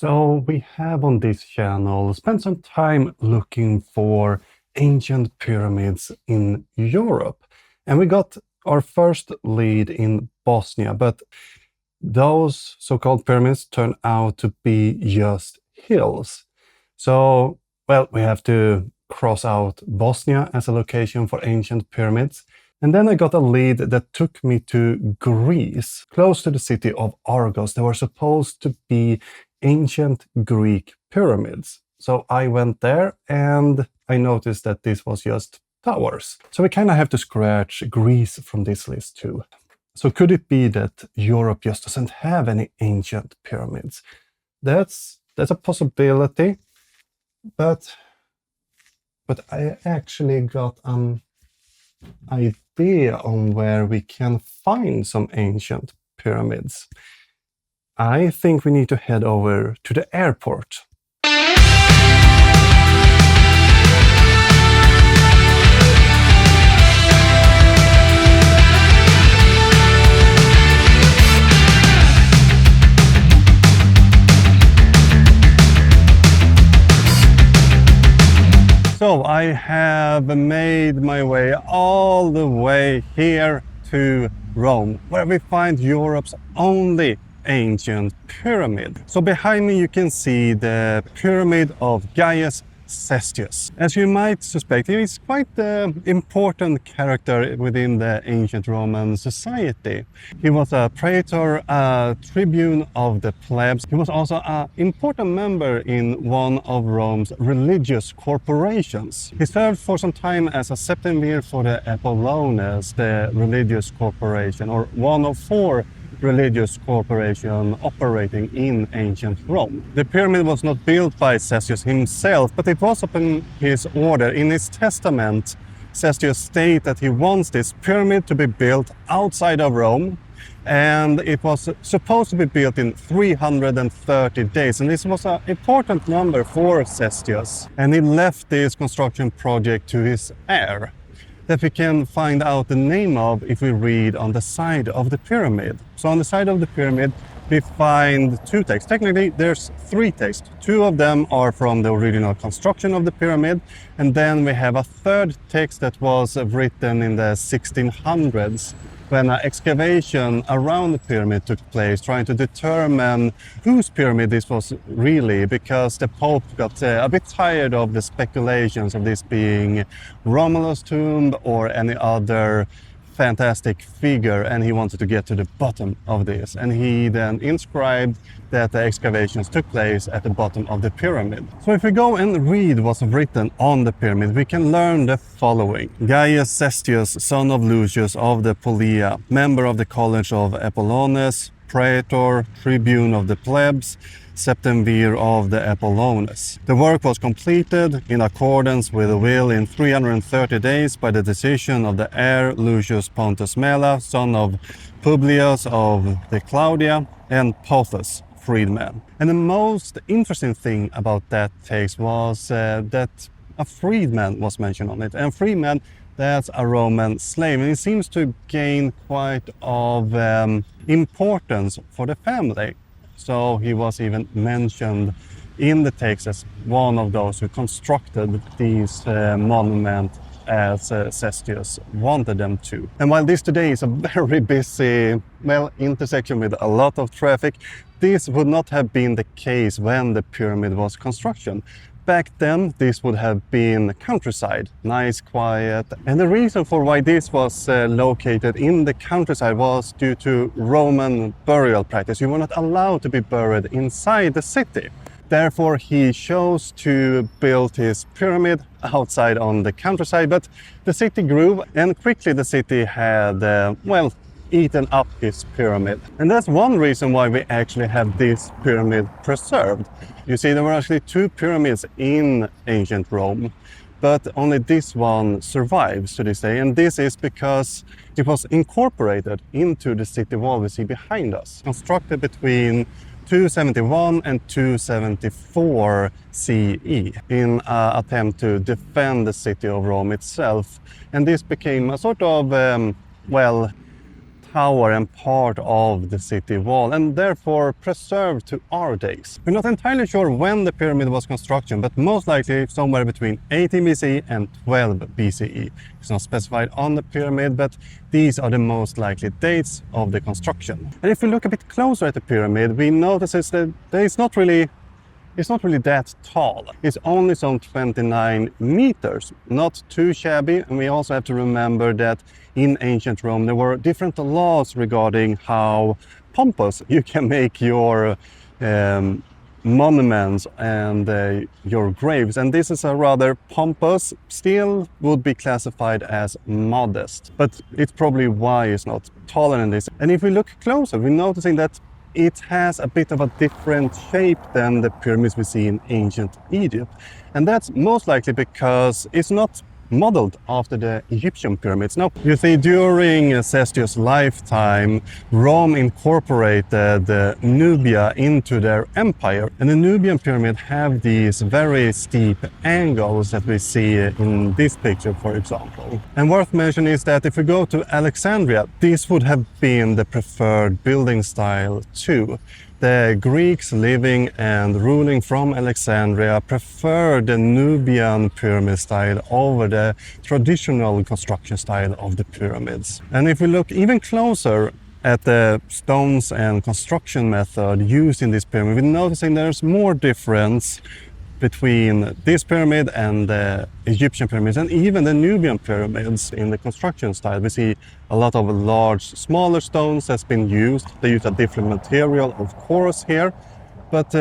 So we have on this channel spent some time looking for ancient pyramids in Europe. And we got our first lead in Bosnia, but those so-called pyramids turned out to be just hills. So, well, we have to cross out Bosnia as a location for ancient pyramids. And then I got a lead that took me to Greece, close to the city of Argos. There were supposed to be ancient Greek pyramids. So I went there and I noticed that this was just towers. So we kind of have to scratch Greece from this list too. So could it be that Europe just doesn't have any ancient pyramids? That's a possibility, but I actually got an idea on where we can find some ancient pyramids. I think we need to head over to the airport. So I have made my way all the way here to Rome, where we find Europe's only ancient pyramid. So behind me you can see the pyramid of Gaius Cestius. As you might suspect, he is quite an important character within the ancient Roman society. He was a praetor, a tribune of the plebs. He was also an important member in one of Rome's religious corporations. He served for some time as a septemvir for the Apollones, the religious corporation, or one of four religious corporation operating in ancient Rome. The pyramid was not built by Cestius himself, but it was upon his order. In his testament, Cestius stated that he wants this pyramid to be built outside of Rome, and it was supposed to be built in 330 days. And this was an important number for Cestius. And he left this construction project to his heir, that we can find out the name of if we read on the side of the pyramid. So on the side of the pyramid, we find two texts. Technically, there's three texts. Two of them are from the original construction of the pyramid. And then we have a third text that was written in the 1600s, when an excavation around the pyramid took place, trying to determine whose pyramid this was really, because the Pope got a bit tired of the speculations of this being Romulus' tomb or any other fantastic figure, and he wanted to get to the bottom of this. And he then inscribed that the excavations took place at the bottom of the pyramid. So if we go and read what's written on the pyramid, we can learn the following. Gaius Cestius, son of Lucius of the Pollia, member of the College of Apollones, praetor, tribune of the plebs, septemvir of the Apollones. The work was completed in accordance with the will in 330 days by the decision of the heir Lucius Pontus Mela, son of Publius of the Claudia, and Pothus, freedman. And the most interesting thing about that text was that a freedman was mentioned on it. And freedman, that's a Roman slave, and it seems to gain quite of importance for the family. So he was even mentioned in the text as one of those who constructed these monuments as Cestius wanted them to. And while this today is a very busy, intersection with a lot of traffic, this would not have been the case when the pyramid was constructed. Back then, this would have been countryside, nice, quiet. And the reason for why this was located in the countryside was due to Roman burial practice. You were not allowed to be buried inside the city. Therefore, he chose to build his pyramid outside on the countryside. But the city grew, and quickly the city had, eaten up his pyramid. And that's one reason why we actually have this pyramid preserved. You see, there were actually two pyramids in ancient Rome, but only this one survives to this day. And this is because it was incorporated into the city wall we see behind us, constructed between 271 and 274 CE in an attempt to defend the city of Rome itself. And this became a sort of, tower and part of the city wall, and therefore preserved to our days. We're not entirely sure when the pyramid was constructed, but most likely somewhere between 18 BCE and 12 BCE. It's not specified on the pyramid, but these are the most likely dates of the construction. And if we look a bit closer at the pyramid, we notice that it's not really that tall. It's only some 29 meters, not too shabby. And we also have to remember that in ancient Rome there were different laws regarding how pompous you can make your monuments and your graves. And this is a rather pompous, still would be classified as modest. But it's probably why it's not taller than this. And if we look closer, we're noticing that it has a bit of a different shape than the pyramids we see in ancient Egypt. And that's most likely because it's not modeled after the Egyptian pyramids. Now, you see, during Cestius' lifetime, Rome incorporated Nubia into their empire. And the Nubian pyramid have these very steep angles that we see in this picture, for example. And worth mentioning is that if we go to Alexandria, this would have been the preferred building style too. The Greeks living and ruling from Alexandria preferred the Nubian pyramid style over the traditional construction style of the pyramids. And if we look even closer at the stones and construction method used in this pyramid, we're noticing there's more difference between this pyramid and the Egyptian pyramids and even the Nubian pyramids in the construction style. We see a lot of large, smaller stones that's been used. They use a different material, of course, here. But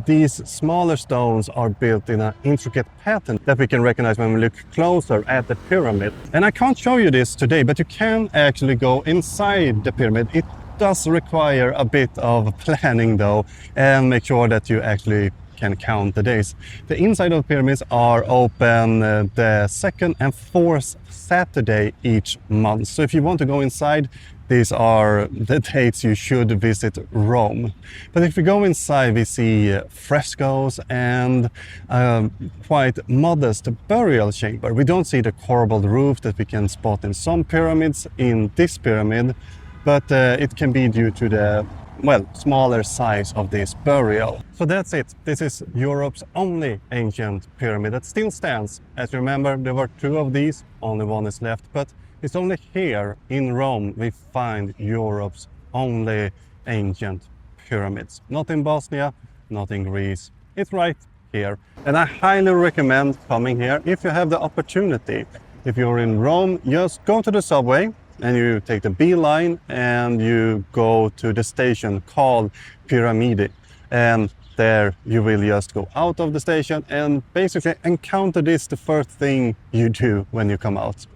these smaller stones are built in an intricate pattern that we can recognize when we look closer at the pyramid. And I can't show you this today, but you can actually go inside the pyramid. It does require a bit of planning though, and make sure that you actually can count the days. The inside of the pyramids are open the second and fourth Saturday each month. So if you want to go inside, these are the dates you should visit Rome. But if we go inside, we see frescoes and quite modest burial chamber. We don't see the corbelled roof that we can spot in some pyramids in this pyramid, but it can be due to the smaller size of this burial. So that's it. This is Europe's only ancient pyramid that still stands. As you remember, there were two of these, only one is left, but it's only here in Rome we find Europe's only ancient pyramids. Not in Bosnia, not in Greece. It's right here. And I highly recommend coming here if you have the opportunity. If you're in Rome, just go to the subway and you take the B line and you go to the station called Pyramidi. And there you will just go out of the station and basically encounter this the first thing you do when you come out.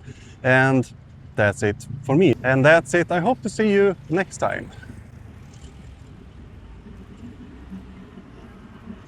And that's it for me. And that's it. I hope to see you next time.